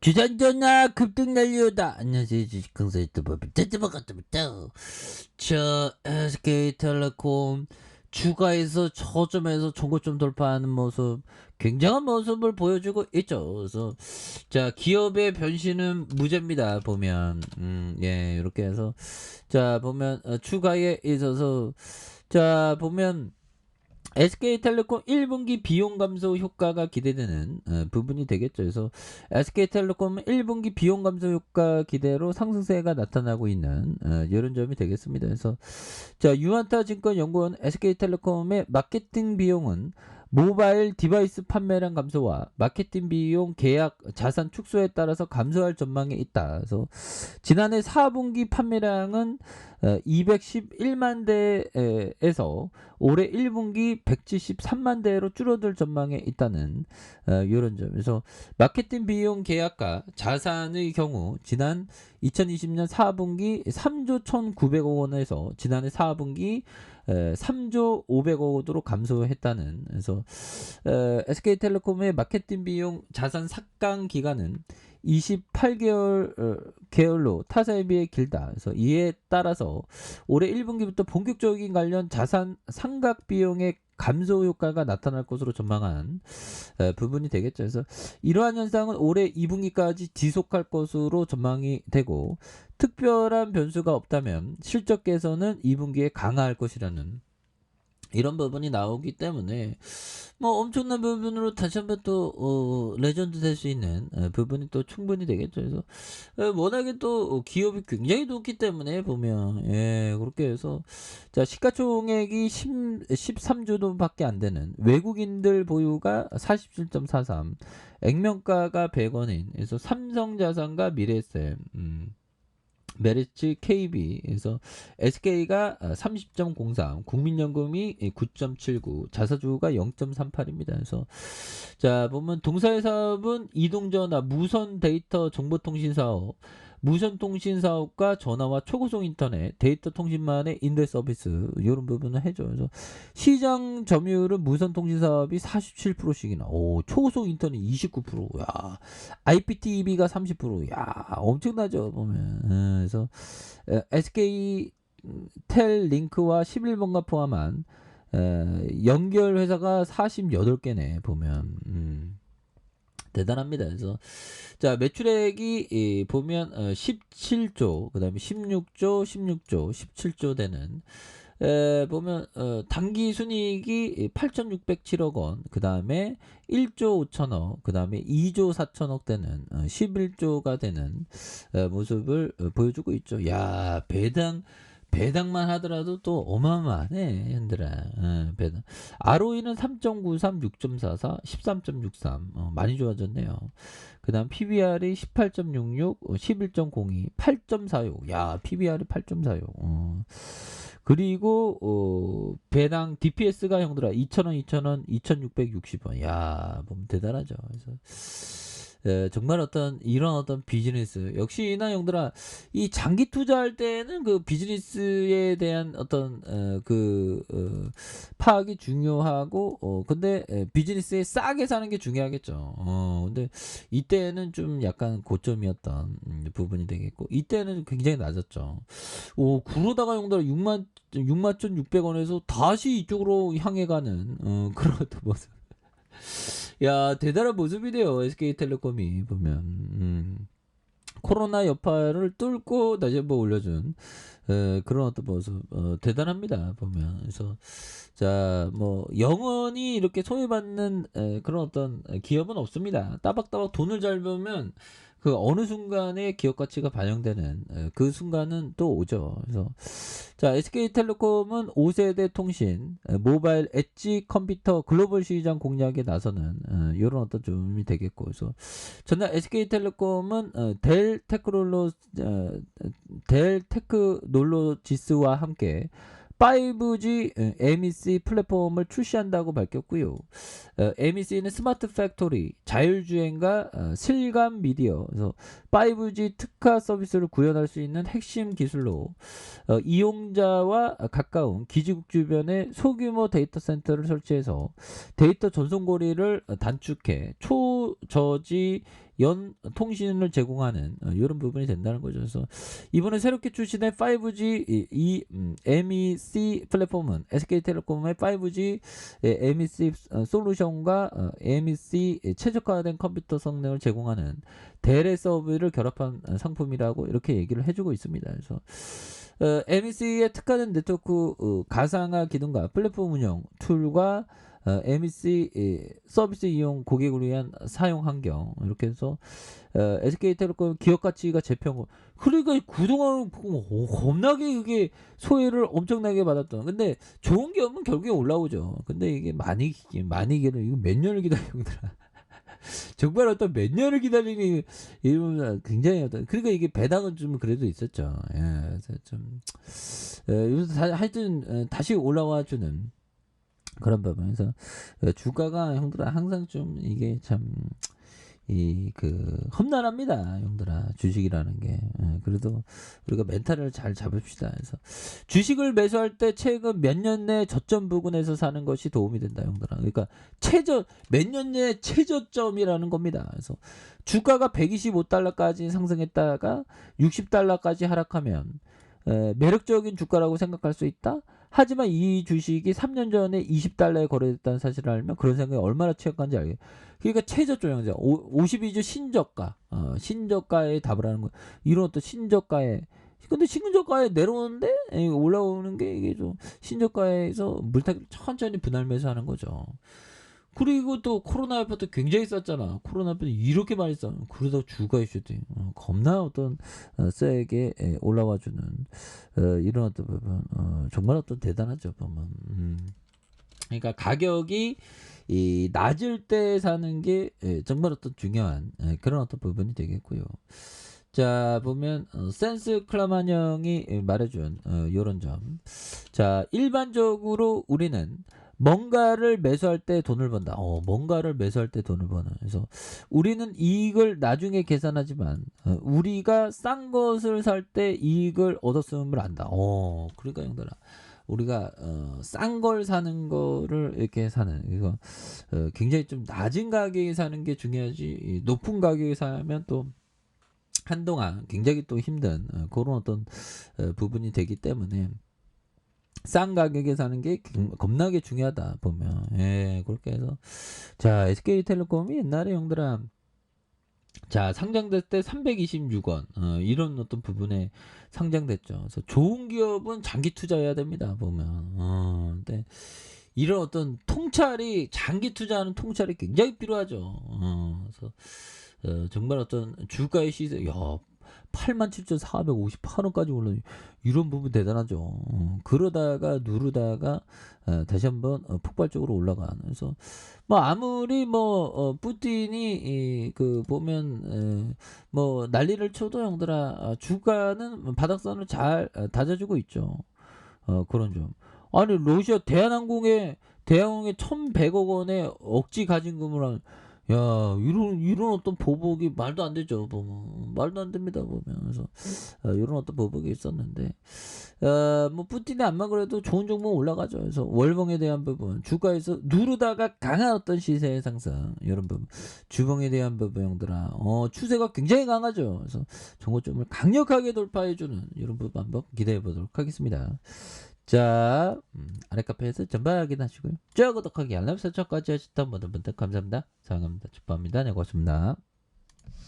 주산전화 급등 난리다. 안녕하세요. 주식강사 유튜버 짜짜바가짜부터. SK텔레콤 주가에서 저점에서 종고점 돌파하는 모습, 굉장한 모습을 보여주고 있죠. 그래서 자, 기업의 변신은 무죄입니다. 보면 예, 이렇게 해서 자, 보면 추가에 있어서 자, 보면 SK텔레콤 1분기 비용 감소 효과가 기대되는 부분이 되겠죠. 그래서 SK텔레콤은 1분기 비용 감소 효과 기대로 상승세가 나타나고 있는 이런 점이 되겠습니다. 그래서 자, 유한타 증권 연구원 SK텔레콤의 마케팅 비용은 모바일 디바이스 판매량 감소와 마케팅 비용 계약 자산 축소에 따라서 감소할 전망에 있다. 그래서 지난해 4분기 판매량은 211만 대에서 올해 1분기 173만 대로 줄어들 전망에 있다는 이런 점에서 마케팅 비용 계약과 자산의 경우 지난 2020년 4분기 3조 1,900억 원에서 지난해 4분기 3조 500억 원으로 감소했다는. 그래서 SK텔레콤의 마케팅 비용 자산 삭감 기간은 28개월 계열로 타사에 비해 길다. 그래서 이에 따라서 올해 1분기부터 본격적인 관련 자산 상각 비용의 감소 효과가 나타날 것으로 전망한 부분이 되겠죠. 그래서 이러한 현상은 올해 2분기까지 지속할 것으로 전망이 되고 특별한 변수가 없다면 실적 개선은 2분기에 강화할 것이라는 이런 부분이 나오기 때문에 뭐 엄청난 부분으로 다시 한번 또 레전드 될 수 있는 부분이 또 충분히 되겠죠. 그래서 워낙에 또 기업이 굉장히 높기 때문에 보면 예, 그렇게 해서 자, 시가총액이 13조 돈밖에 안 되는 외국인들 보유가 47.43, 액면가가 100원인 그래서 삼성자산과 미래에셋 메리츠 KB에서 SK가 30.03, 국민연금이 9.79, 자사주가 0.38입니다. 그래서 자, 보면 동사의 사업은 이동전화, 무선 데이터 정보통신 사업, 무선 통신 사업과 전화와 초고속 인터넷, 데이터 통신망의 인대 서비스 이런 부분을 해줘. 그래서 시장 점유율은 무선 통신 사업이 47%씩이나, 오, 초고속 인터넷 29%, 야, IPTV가 30%, 야, 엄청나죠 보면. 그래서 SK 텔링크와 11번가 포함한 연결 회사가 48개네 보면. 대단합니다. 그래서 자, 매출액이 보면 17조, 그다음에 16조, 16조, 17조 되는 보면 당기 순이익이 8,607억 원, 그다음에 1조 5천억, 그다음에 2조 4천억 되는 11조가 되는 모습을 보여주고 있죠. 야, 배당만 하더라도 또 어마어마하네, 현들아. 배당. ROE는 3.93, 6.44, 13.63. 많이 좋아졌네요. 그 다음 PBR이 18.66, 11.02, 8.46. 야, PBR이 8.46. 그리고 배당 DPS가 형들아 2,000원, 2,000원, 2,660원. 야, 보면 대단하죠. 그래서 정말 이런 어떤 비즈니스 역시나 형들아 이 장기 투자할 때는 그 비즈니스에 대한 어떤 파악이 중요하고 근데 비즈니스에 싸게 사는 게 중요하겠죠. 근데 이때는 좀 약간 고점이었던 부분이 되겠고 이때는 굉장히 낮았죠. 오, 그러다가 형들아 61,600원에서 다시 이쪽으로 향해 가는 그런 어떤 모습. 야, 대단한 모습이네요. SK텔레콤이 보면. 코로나 여파를 뚫고 다시 한번 올려준 그런 어떤 모습 대단합니다. 보면. 그래서 자, 뭐 영원히 이렇게 소외받는 그런 어떤 기업은 없습니다. 따박따박 돈을 잘 벌면 그 어느 순간에 기업 가치가 반영되는 그 순간은 또 오죠. 그래서 자, SK텔레콤은 5세대 통신, 모바일 엣지 컴퓨터 글로벌 시장 공략에 나서는 이런 어떤 점이 되겠고, 그래서 전날 SK텔레콤은 델 테크놀로지스와 함께 5G MEC 플랫폼을 출시한다고 밝혔고요. MEC는 스마트 팩토리, 자율주행과 실감 미디어, 그래서 5G 특화 서비스를 구현할 수 있는 핵심 기술로 이용자와 가까운 기지국 주변에 소규모 데이터 센터를 설치해서 데이터 전송 거리를 단축해 초저지 통신을 제공하는 이런 부분이 된다는 거죠. 그래서 이번에 새롭게 출시된 5G MEC 플랫폼은 SK텔레콤의 5G MEC 솔루션과 MEC 최적화된 컴퓨터 성능을 제공하는 대래 서비스를 결합한 상품이라고 이렇게 얘기를 해주고 있습니다. 그래서 MEC에 특화된 네트워크 가상화 기능과 플랫폼 운영 툴과 MEC 서비스 이용 고객을 위한 사용 환경 이렇게 해서 SK텔레콤 기업 가치가 재평. 그러니까 그동안 겁나게 그게 소외를 엄청나게 받았던. 근데 좋은 기업은 결국에 올라오죠. 근데 이게 많이 기다려. 이거 몇 년을 기다려 형들아. 정말 어떤 몇 년을 기다리니 이러면 굉장히 어떤 그러니까 이게 배당은 좀 그래도 있었죠. 예, 그래서 좀 하여튼 다시 올라와 주는 그런 부분에서 주가가 형들아 항상 좀 이게 참 험난합니다, 형들아. 주식이라는 게. 그래도 우리가 멘탈을 잘 잡읍시다. 그래서 주식을 매수할 때 최근 몇 년 내 저점 부근에서 사는 것이 도움이 된다, 형들아. 그러니까 몇 년 내 최저점이라는 겁니다. 그래서 주가가 125달러까지 상승했다가 60달러까지 하락하면 매력적인 주가라고 생각할 수 있다. 하지만 이 주식이 3년 전에 20달러에 거래됐다는 사실을 알면 그런 생각이 얼마나 취약한지 알게. 그러니까 최저점 형제 52주 신저가 신저가에 답을 하는 거. 이런 어떤 신저가에 근데 신저가에 내려오는데 올라오는 게 이게 좀 신저가에서 물타기 천천히 분할 매수하는 거죠. 그리고 또 코로나 에프도 굉장히 쌌잖아. 코로나 에프도 이렇게 많이 싸. 그러다 주가 이슈도 겁나 어떤 세게 올라와주는 이런 어떤 부분 정말 어떤 대단하죠 보면. 그러니까 가격이 낮을 때 사는 게 정말 어떤 중요한 그런 어떤 부분이 되겠고요. 자 보면 센스 클라만 형이 말해준 요런 점. 자 일반적으로 우리는 뭔가를 매수할 때 돈을 번다. 뭔가를 매수할 때 돈을 버는. 그래서 우리는 이익을 나중에 계산하지만 우리가 싼 것을 살 때 이익을 얻었음을 안다. 그러니까 형들아 우리가 싼 걸 사는 거를 이렇게 사는 이거 굉장히 좀 낮은 가격에 사는 게 중요하지. 높은 가격에 사면 또 한동안 굉장히 또 힘든 그런 어떤 부분이 되기 때문에 싼 가격에 사는 게 겁나게 중요하다 보면. 예, 그렇게 해서 자 SK텔레콤이 옛날에 형들아 자 상장될 때 326원 이런 어떤 부분에 상장됐죠. 그래서 좋은 기업은 장기 투자해야 됩니다 보면. 근데 이런 어떤 통찰이 장기 투자하는 통찰이 굉장히 필요하죠. 그래서 정말 어떤 주가의 시세 87,458원까지 올라 이런 부분 대단하죠. 그러다가 누르다가 다시 한번 폭발적으로 올라가는. 그래서 뭐 아무리 푸틴이 보면 뭐 난리를 쳐도 형들아 주가는 바닥선을 잘 다져주고 있죠. 그런 점. 아니 러시아 대한항공에 1,100억 원의 억지 가진금을 한 야, 이런 어떤 보복이 말도 안 되죠, 보면. 말도 안 됩니다, 보면. 그래서, 이런 어떤 보복이 있었는데, 뭐, 푸틴이 안만 그래도 좋은 종목 올라가죠. 그래서, 월봉에 대한 부분, 주가에서 누르다가 강한 어떤 시세의 상승, 이런 부분, 주봉에 대한 부분, 형들아, 추세가 굉장히 강하죠. 그래서, 정고점을 강력하게 돌파해주는, 이런 부분 한번 기대해 보도록 하겠습니다. 자, 아래 카페에서 전방 확인하시고요. 좋아요, 구독하기, 알람 설정까지 하셨던 모든 분들 감사합니다. 사랑합니다. 축복합니다. 네, 고맙습니다.